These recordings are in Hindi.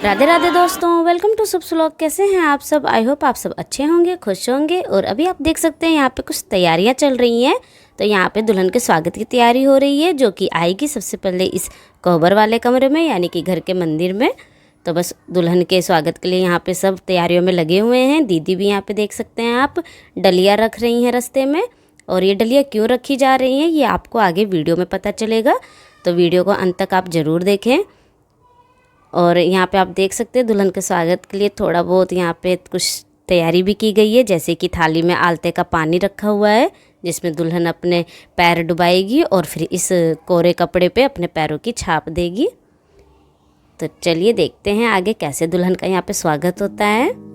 राधे राधे दोस्तों, वेलकम टू शुभ व्लॉग। कैसे हैं आप सब? आई होप आप सब अच्छे होंगे, खुश होंगे। और अभी आप देख सकते हैं यहाँ पे कुछ तैयारियाँ चल रही हैं। तो यहाँ पे दुल्हन के स्वागत की तैयारी हो रही है, जो कि आएगी सबसे पहले इस कोहबर वाले कमरे में, यानी कि घर के मंदिर में। तो बस दुल्हन के स्वागत के लिए यहाँ पे सब तैयारियों में लगे हुए हैं। दीदी भी यहाँ पे देख सकते हैं आप, डलिया रख रही हैं रास्ते में। और ये डलिया क्यों रखी जा रही हैं ये आपको आगे वीडियो में पता चलेगा, तो वीडियो को अंत तक आप ज़रूर देखें। और यहाँ पे आप देख सकते हैं दुल्हन के स्वागत के लिए थोड़ा बहुत यहाँ पे कुछ तैयारी भी की गई है, जैसे कि थाली में आलते का पानी रखा हुआ है, जिसमें दुल्हन अपने पैर डुबाएगी और फिर इस कोरे कपड़े पे अपने पैरों की छाप देगी। तो चलिए देखते हैं आगे कैसे दुल्हन का यहाँ पे स्वागत होता है।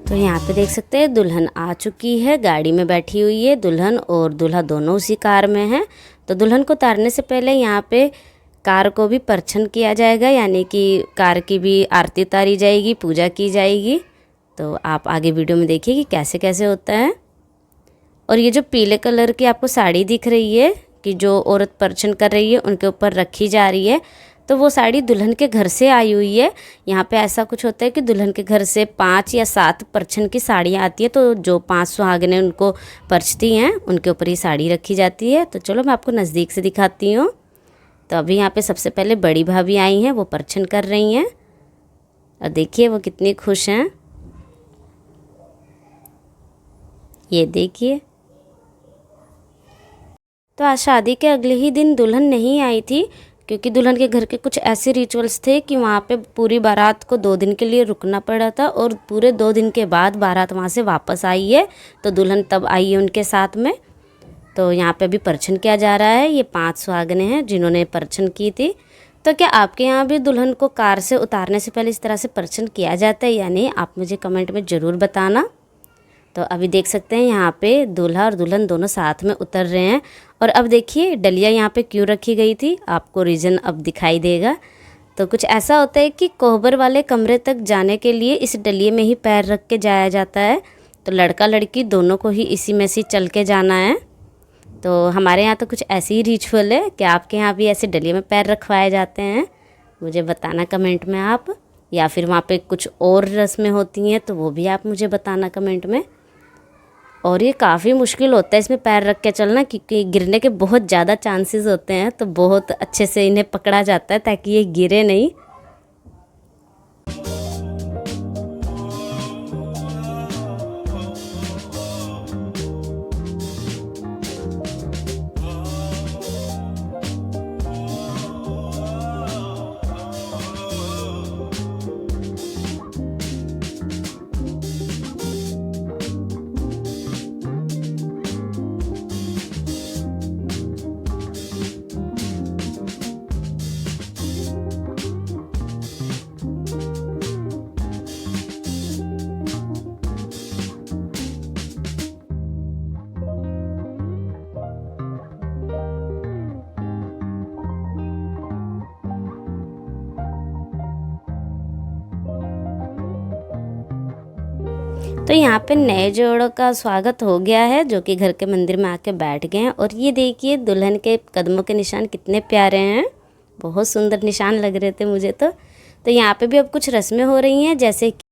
तो यहाँ पे देख सकते हैं दुल्हन आ चुकी है, गाड़ी में बैठी हुई है। दुल्हन और दूल्हा दोनों उसी कार में हैं। तो दुल्हन को उतारने से पहले यहाँ पे कार को भी परछन किया जाएगा, यानी कि कार की भी आरती उतारी जाएगी, पूजा की जाएगी। तो आप आगे वीडियो में देखिए कि कैसे कैसे होता है। और ये जो पीले कलर की आपको साड़ी दिख रही है कि जो औरत परछन कर रही है उनके ऊपर रखी जा रही है, तो वो साड़ी दुल्हन के घर से आई हुई है। यहाँ पे ऐसा कुछ होता है कि दुल्हन के घर से 5 या 7 परछन की साड़ियाँ आती है, तो जो 5 सुहागनें उनको परछती हैं उनके ऊपर ये साड़ी रखी जाती है। तो चलो मैं आपको नज़दीक से दिखाती हूँ। तो अभी यहाँ पे सबसे पहले बड़ी भाभी आई हैं, वो परछन कर रही हैं और देखिए वो कितनी खुश हैं, ये देखिए। तो आज शादी के अगले ही दिन दुल्हन नहीं आई थी, क्योंकि दुल्हन के घर के कुछ ऐसे रिचुअल्स थे कि वहाँ पे पूरी बारात को 2 दिन के लिए रुकना पड़ा था, और पूरे 2 दिन के बाद बारात वहाँ से वापस आई है। तो दुल्हन तब आई है उनके साथ में। तो यहाँ पे अभी परछन किया जा रहा है। ये 5 सुहागनें हैं जिन्होंने परछन की थी। तो क्या आपके यहाँ भी दुल्हन को कार से उतारने से पहले इस तरह से परछन किया जाता है या नहीं, आप मुझे कमेंट में ज़रूर बताना। तो अभी देख सकते हैं यहाँ पे दूल्हा और दुल्हन दोनों साथ में उतर रहे हैं। और अब देखिए डलिया यहाँ पे क्यों रखी गई थी, आपको रीज़न अब दिखाई देगा। तो कुछ ऐसा होता है कि कोहबर वाले कमरे तक जाने के लिए इस डलिए में ही पैर रख के जाया जाता है। तो लड़का लड़की दोनों को ही इसी में से चल के जाना है। तो हमारे यहाँ तो कुछ ऐसी ही रिचुअल है। क्या आपके यहाँ भी ऐसे डलिए में पैर रखवाए जाते हैं? मुझे बताना कमेंट में आप, या फिर वहाँ पे कुछ और रस्में होती हैं तो वो भी आप मुझे बताना कमेंट में। और ये काफ़ी मुश्किल होता है इसमें पैर रख के चलना, क्योंकि गिरने के बहुत ज़्यादा चांसेस होते हैं। तो बहुत अच्छे से इन्हें पकड़ा जाता है ताकि ये गिरे नहीं। तो यहाँ पे नए जोड़ों का स्वागत हो गया है, जो कि घर के मंदिर में आके बैठ गए हैं। और ये देखिए दुल्हन के कदमों के निशान कितने प्यारे हैं, बहुत सुंदर निशान लग रहे थे मुझे तो यहाँ पे भी अब कुछ रस्में हो रही हैं, जैसे कि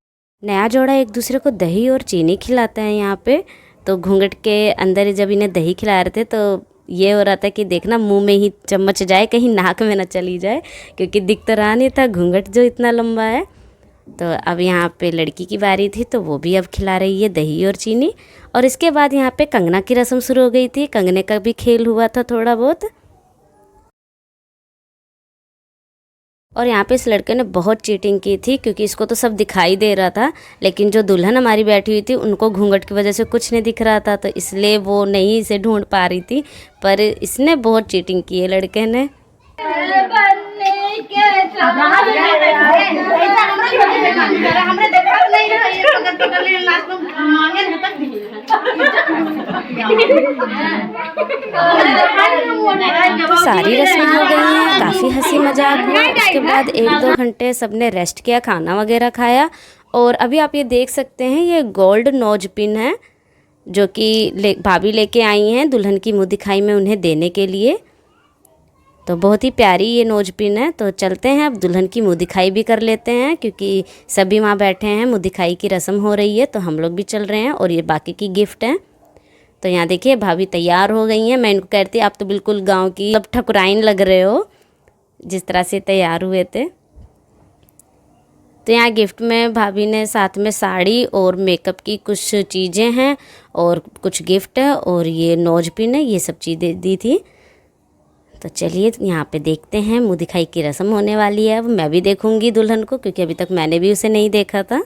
नया जोड़ा एक दूसरे को दही और चीनी खिलाता है यहाँ पे। तो घूंघट के अंदर जब इन्हें दही खिला रहे थे तो ये हो रहा था कि देखना मुंह में ही चम्मच जाए, कहीं नाक में ना चली जाए, क्योंकि दिख तो रहा नहीं था घूंघट जो इतना लंबा है। तो अब यहाँ पे लड़की की बारी थी, तो वो भी अब खिला रही है दही और चीनी। और इसके बाद यहाँ पे कंगना की रस्म शुरू हो गई थी, कंगने का भी खेल हुआ था थोड़ा बहुत। और यहाँ पे इस लड़के ने बहुत चीटिंग की थी, क्योंकि इसको तो सब दिखाई दे रहा था, लेकिन जो दुल्हन हमारी बैठी हुई थी उनको घूंघट की वजह से कुछ नहीं दिख रहा था, तो इसलिए वो नहीं इसे ढूंढ पा रही थी। पर इसने बहुत चीटिंग की है लड़के ने। तो सारी रस्में हो गई हैं, काफ़ी हंसी मजाक हुआ। उसके बाद 1-2 घंटे सबने रेस्ट किया, खाना वगैरह खाया। और अभी आप ये देख सकते हैं, ये गोल्ड नोज पिन है जो कि भाभी लेके आई हैं दुल्हन की मुँह दिखाई में उन्हें देने के लिए। तो बहुत ही प्यारी ये नोज पिन है। तो चलते हैं अब दुल्हन की मुँह दिखाई भी कर लेते हैं, क्योंकि सभी वहाँ बैठे हैं, मुँह दिखाई की रस्म हो रही है, तो हम लोग भी चल रहे हैं। और ये बाकी की गिफ्ट हैं। तो यहाँ देखिए भाभी तैयार हो गई हैं। मैं इनको कहती आप तो बिल्कुल गांव की अब ठकुराइन लग रहे हो, जिस तरह से तैयार हुए थे। तो यहाँ गिफ्ट में भाभी ने साथ में साड़ी और मेकअप की कुछ चीज़ें हैं और कुछ गिफ्ट है और ये नोज पिन है, ये सब चीज़ें दी थी। तो चलिए यहाँ पे देखते हैं, मुँह दिखाई की रस्म होने वाली है। अब मैं भी देखूँगी दुल्हन को, क्योंकि अभी तक मैंने भी उसे नहीं देखा था।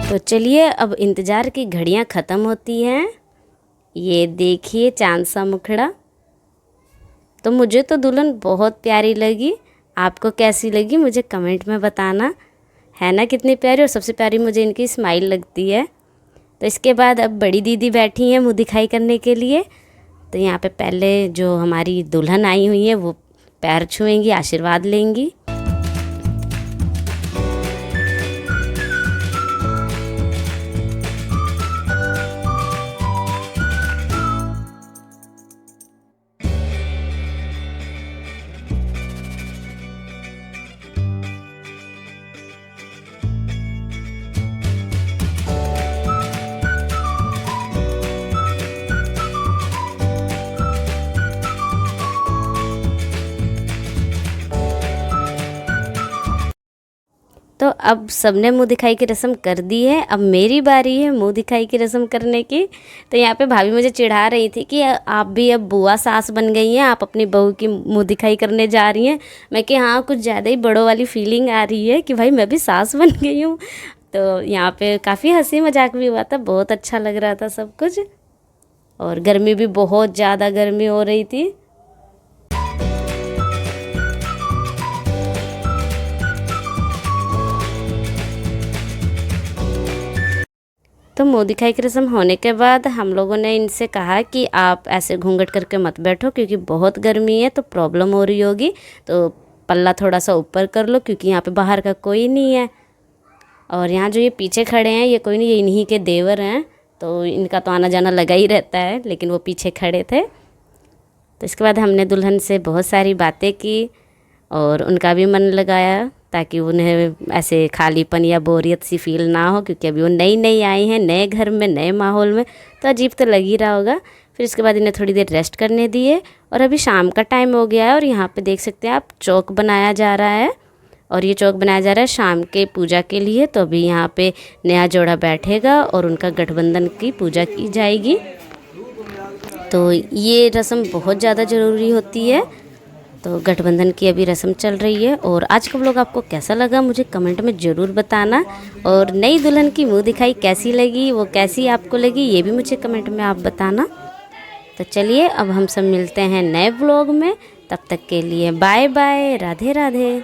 तो चलिए अब इंतज़ार की घड़ियां ख़त्म होती हैं। ये देखिए चांद सा मुखड़ा। तो मुझे तो दुल्हन बहुत प्यारी लगी, आपको कैसी लगी मुझे कमेंट में बताना, है ना कितनी प्यारी। और सबसे प्यारी मुझे इनकी स्माइल लगती है। तो इसके बाद अब बड़ी दीदी बैठी हैं मुँह दिखाई करने के लिए। तो यहाँ पे पहले जो हमारी दुल्हन आई हुई है वो पैर छुएंगी, आशीर्वाद लेंगी। तो अब सबने मुँह दिखाई की रस्म कर दी है, अब मेरी बारी है मुँह दिखाई की रस्म करने की। तो यहाँ पे भाभी मुझे चिढ़ा रही थी कि आप भी अब बुआ सास बन गई हैं, आप अपनी बहू की मुँह दिखाई करने जा रही हैं। मैं कि हाँ कुछ ज़्यादा ही बड़ों वाली फीलिंग आ रही है कि भाई मैं भी सास बन गई हूँ। तो यहाँ पे काफ़ी हंसी मजाक भी हुआ था, बहुत अच्छा लग रहा था सब कुछ। और गर्मी भी बहुत ज़्यादा गर्मी हो रही थी। तो मुँह दिखाई की रस्म होने के बाद हम लोगों ने इनसे कहा कि आप ऐसे घूंघट करके मत बैठो, क्योंकि बहुत गर्मी है तो प्रॉब्लम हो रही होगी, तो पल्ला थोड़ा सा ऊपर कर लो, क्योंकि यहाँ पे बाहर का कोई नहीं है। और यहाँ जो ये पीछे खड़े हैं ये कोई नहीं, ये इन्हीं के देवर हैं, तो इनका तो आना जाना लगा ही रहता है, लेकिन वो पीछे खड़े थे। तो इसके बाद हमने दुल्हन से बहुत सारी बातें की और उनका भी मन लगाया, ताकि उन्हें ऐसे खालीपन या बोरियत सी फील ना हो, क्योंकि अभी वो नई नई आई हैं नए घर में नए माहौल में, तो अजीब तो लग ही रहा होगा। फिर इसके बाद इन्हें थोड़ी देर रेस्ट करने दिए और अभी शाम का टाइम हो गया है और यहाँ पे देख सकते हैं आप चौक बनाया जा रहा है। और ये चौक बनाया जा रहा है शाम के पूजा के लिए। तो अभी यहाँ पे नया जोड़ा बैठेगा और उनका गठबंधन की पूजा की जाएगी। तो ये रस्म बहुत ज़्यादा ज़रूरी होती है। तो गठबंधन की अभी रस्म चल रही है। और आज का व्लॉग आपको कैसा लगा मुझे कमेंट में ज़रूर बताना। और नई दुल्हन की मुँह दिखाई कैसी लगी, वो कैसी आपको लगी, ये भी मुझे कमेंट में आप बताना। तो चलिए अब हम सब मिलते हैं नए व्लॉग में, तब तक के लिए बाय बाय, राधे राधे।